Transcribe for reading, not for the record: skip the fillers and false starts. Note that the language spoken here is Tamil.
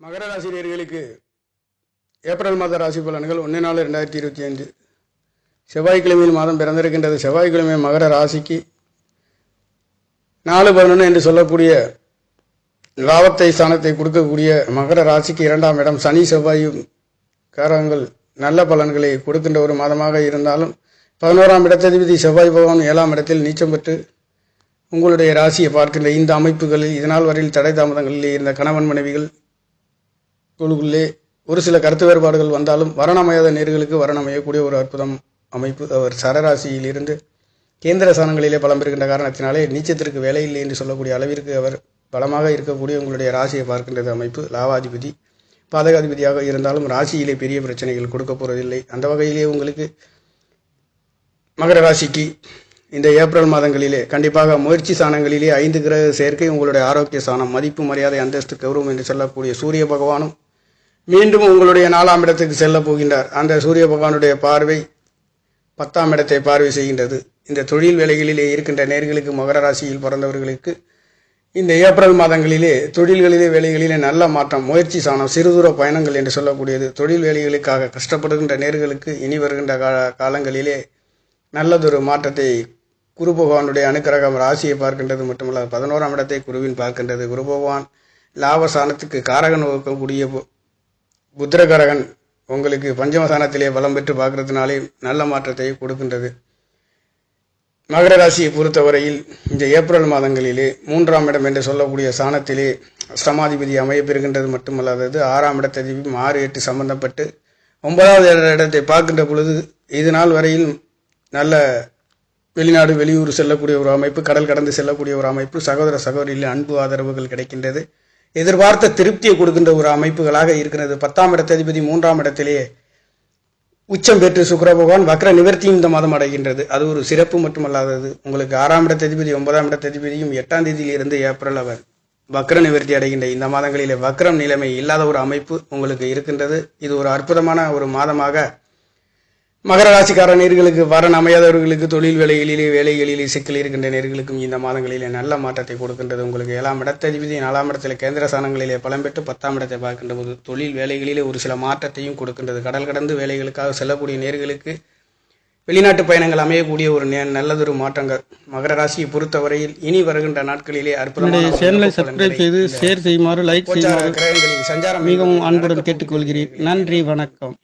மகர ராசினியர்களுக்கு ஏப்ரல் மாத ராசி பலன்கள் 1/4/2025 செவ்வாய்க்கிழமையில் மாதம் பிறந்திருக்கின்றது. செவ்வாய்க்கிழமை மகர ராசிக்கு 4/11 என்று சொல்லக்கூடிய லாபத்தை ஸ்தானத்தை கொடுக்கக்கூடிய மகர ராசிக்கு 2ஆம் இடம் சனி செவ்வாயும் காரங்கள் நல்ல பலன்களை கொடுக்கின்ற ஒரு மாதமாக இருந்தாலும் 11ஆம் இடத்ததிபதி செவ்வாய் பகவான் 7ஆம் இடத்தில் நீச்சம் பெற்று உங்களுடைய ராசியை பார்க்கின்ற இந்த அமைப்புகளில் இதனால் வரையில் தடை தாமதங்களிலே இருந்த கணவன் மனைவிகள் குழுக்குள்ளே ஒரு சில கருத்து வேறுபாடுகள் வந்தாலும் வரணமையாத நேர்களுக்கு வரணமையக்கூடிய ஒரு அற்புதம் அமைப்பு. அவர் சரராசியில் இருந்து கேந்திர ஸ்தானங்களிலே பலம் பெறுகின்ற காரணத்தினாலே நீச்சத்திற்கு வேலை இல்லை என்று சொல்லக்கூடிய அளவிற்கு அவர் பலமாக இருக்கக்கூடிய உங்களுடைய ராசியை பார்க்கின்றது அமைப்பு. லாபாதிபதி பாதகாதிபதியாக இருந்தாலும் ராசியிலே பெரிய பிரச்சனைகள் கொடுக்க போவதில்லை. அந்த வகையிலே உங்களுக்கு மகர ராசிக்கு இந்த ஏப்ரல் மாதங்களிலே கண்டிப்பாக முயற்சி ஸ்தானங்களிலே 5 கிரக சேர்க்கை உங்களுடைய ஆரோக்கிய ஸ்தானம் மதிப்பு மரியாதை அந்தஸ்து கௌரவம் என்று சொல்லக்கூடிய சூரிய பகவானும் மீண்டும் உங்களுடைய 4ஆம் இடத்துக்கு செல்ல போகின்றார். அந்த சூரிய பகவானுடைய பார்வை 10ஆம் இடத்தை பார்வை செய்கின்றது. இந்த தொழில் வேலைகளிலே இருக்கின்ற நேர்களுக்கு மகர ராசியில் பிறந்தவர்களுக்கு இந்த ஏப்ரல் மாதங்களிலே தொழில்களிலே வேலைகளிலே நல்ல மாற்றம் முயற்சி சாணம் சிறுதூர பயணங்கள் என்று சொல்லக்கூடியது. தொழில் வேலைகளுக்காக கஷ்டப்படுகின்ற நேர்களுக்கு இனி வருகின்ற காலங்களிலே நல்லதொரு மாற்றத்தை குரு பகவானுடைய அனுக்கிரகம் ராசியை பார்க்கின்றது மட்டுமல்ல 11ஆம் இடத்தை குருவின் பார்க்கின்றது. குரு பகவான் லாபஸ்தானத்துக்கு காரகன் வகுக்கக்கூடிய புத்திரகாரகன் உங்களுக்கு பஞ்சமஸ்தானத்திலே பலம் பெற்று பார்க்கறதுனாலே நல்ல மாற்றத்தை கொடுக்கின்றது. மகர ராசியை பொறுத்தவரையில் இந்த ஏப்ரல் மாதங்களிலே 3ஆம் இடம் என்று சொல்லக்கூடிய ஸ்தானத்திலே அஷ்டமாதிபதி அமையப்பெறுகின்றது மட்டுமல்லாதது 6ஆம் இடத்ததிபதி 6-8 சம்பந்தப்பட்டு 9வது இடத்தை பார்க்கின்ற பொழுது இது நாள் வரையில் நல்ல வெளிநாடு வெளியூர் செல்லக்கூடிய ஒரு அமைப்பு, கடல் கடந்து செல்லக்கூடிய ஒரு அமைப்பு, சகோதர சகோதரியில் அன்பு ஆதரவுகள் கிடைக்கின்றது. எதிர்பார்த்த திருப்தியை கொடுக்கின்ற ஒரு அமைப்புகளாக இருக்கிறது. 10ஆம் இடத்ததிபதி 3ஆம் இடத்திலேயே உச்சம் பெற்று சுக்கிர பகவான் வக்ர நிவர்த்தியும் இந்த மாதம் அடைகின்றது. அது ஒரு சிறப்பு மட்டுமல்லாதது. உங்களுக்கு 6ஆம் இடத்ததிபதி 9ஆம் இடத்ததிபதியும் 8ஆம் தேதியிலிருந்து ஏப்ரல் அவர் வக்ர நிவர்த்தி அடைகின்ற இந்த மாதங்களிலே வக்ரம் நிலைமை இல்லாத ஒரு அமைப்பு உங்களுக்கு இருக்கின்றது. இது ஒரு அற்புதமான ஒரு மாதமாக மகர ராசிக்கார நேர்களுக்கு வரன் அமையாதவர்களுக்கு தொழில் வேலைகளிலே சிக்கல் இருக்கின்ற நேர்களுக்கும் இந்த மாதங்களிலே நல்ல மாற்றத்தை கொடுக்கின்றது. உங்களுக்கு 7ஆம் இடத்ததிபதி 4ஆம் இடத்தில் கேந்திர ஸ்தானங்களிலே பலம் பெற்று 10ஆம் இடத்தை பார்க்கின்ற போது தொழில் வேலைகளிலே ஒரு சில மாற்றத்தையும் கொடுக்கின்றது. கடல் கடந்து வேலைகளுக்காக செல்லக்கூடிய நேர்களுக்கு வெளிநாட்டு பயணங்கள் அமையக்கூடிய ஒரு நல்லதொரு மாற்றங்கள் மகர ராசியை பொறுத்தவரையில் இனி வருகின்ற நாட்களிலே அற்புதமான சேனலை சப்ஸ்கிரைப் செய்து ஷேர் செய்யுமாறு லைக் செய்யுமாறு மிகவும் அன்புடன் கேட்டுக்கொள்கிறேன். நன்றி, வணக்கம்.